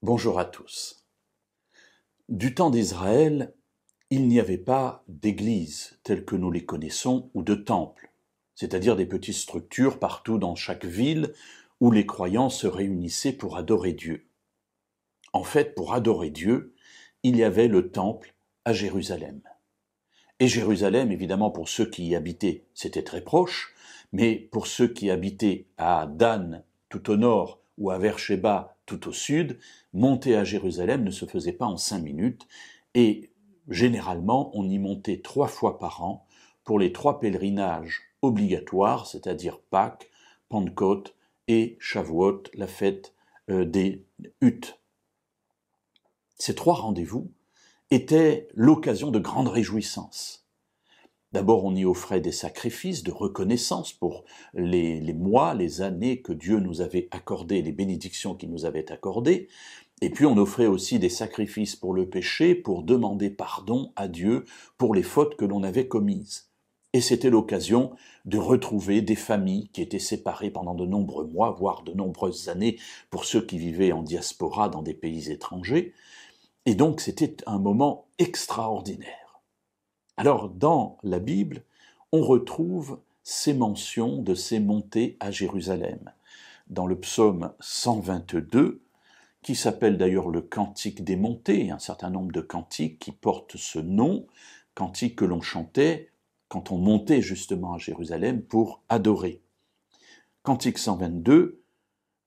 Bonjour à tous. Du temps d'Israël, il n'y avait pas d'églises telles que nous les connaissons ou de temples, c'est-à-dire des petites structures partout dans chaque ville où les croyants se réunissaient pour adorer Dieu. En fait, pour adorer Dieu, il y avait le temple à Jérusalem. Et Jérusalem, évidemment, pour ceux qui y habitaient, c'était très proche, mais pour ceux qui habitaient à Dan, tout au nord, ou à Beersheba, tout au sud, monter à Jérusalem ne se faisait pas en 5 minutes, et généralement, on y montait 3 fois par an pour les 3 pèlerinages obligatoires, c'est-à-dire Pâques, Pentecôte et Shavuot, la fête des huttes. Ces 3 rendez-vous était l'occasion de grandes réjouissances. D'abord, on y offrait des sacrifices de reconnaissance pour les mois, les années que Dieu nous avait accordés, les bénédictions qu'il nous avait accordées. Et puis, on offrait aussi des sacrifices pour le péché, pour demander pardon à Dieu pour les fautes que l'on avait commises. Et c'était l'occasion de retrouver des familles qui étaient séparées pendant de nombreux mois, voire de nombreuses années, pour ceux qui vivaient en diaspora dans des pays étrangers. Et donc, c'était un moment extraordinaire. Alors, dans la Bible, on retrouve ces mentions de ces montées à Jérusalem. Dans le psaume 122, qui s'appelle d'ailleurs le Cantique des montées, un certain nombre de cantiques qui portent ce nom, cantiques que l'on chantait quand on montait justement à Jérusalem pour adorer. Cantique 122,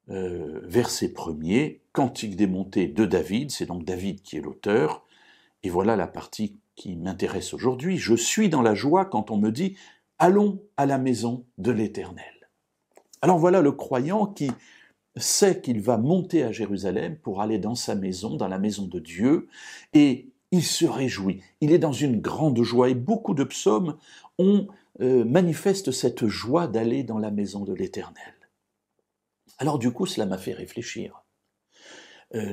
verset 1er, Cantique des montées de David, c'est donc David qui est l'auteur, et voilà la partie qui m'intéresse aujourd'hui. Je suis dans la joie quand on me dit « Allons à la maison de l'Éternel ». Alors voilà le croyant qui sait qu'il va monter à Jérusalem pour aller dans sa maison, dans la maison de Dieu, et il se réjouit. Il est dans une grande joie, et beaucoup de psaumes manifestent cette joie d'aller dans la maison de l'Éternel. Alors du coup, cela m'a fait réfléchir.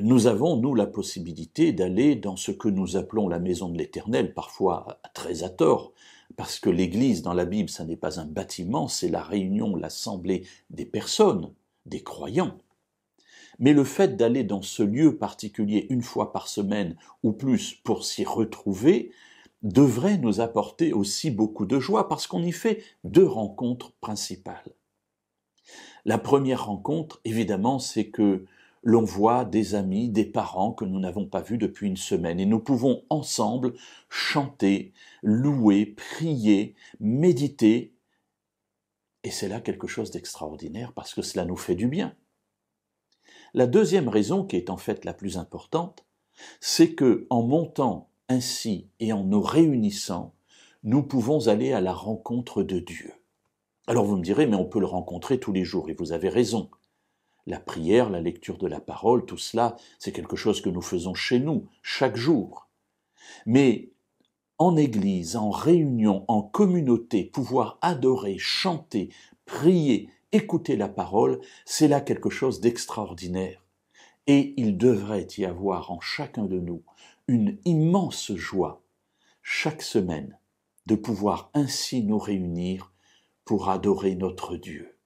Nous avons, nous, la possibilité d'aller dans ce que nous appelons la maison de l'Éternel, parfois très à tort, parce que l'Église, dans la Bible, ça n'est pas un bâtiment, c'est la réunion, l'assemblée des personnes, des croyants. Mais le fait d'aller dans ce lieu particulier une fois par semaine ou plus pour s'y retrouver, devrait nous apporter aussi beaucoup de joie, parce qu'on y fait 2 rencontres principales. La première rencontre, évidemment, c'est que l'on voit des amis, des parents que nous n'avons pas vus depuis une semaine, et nous pouvons ensemble chanter, louer, prier, méditer, et c'est là quelque chose d'extraordinaire parce que cela nous fait du bien. La deuxième raison, qui est en fait la plus importante, c'est que en montant ainsi et en nous réunissant, nous pouvons aller à la rencontre de Dieu. Alors vous me direz, mais on peut le rencontrer tous les jours, et vous avez raison. La prière, la lecture de la parole, tout cela, c'est quelque chose que nous faisons chez nous, chaque jour. Mais en église, en réunion, en communauté, pouvoir adorer, chanter, prier, écouter la parole, c'est là quelque chose d'extraordinaire. Et il devrait y avoir en chacun de nous une immense joie, chaque semaine, de pouvoir ainsi nous réunir pour adorer notre Dieu.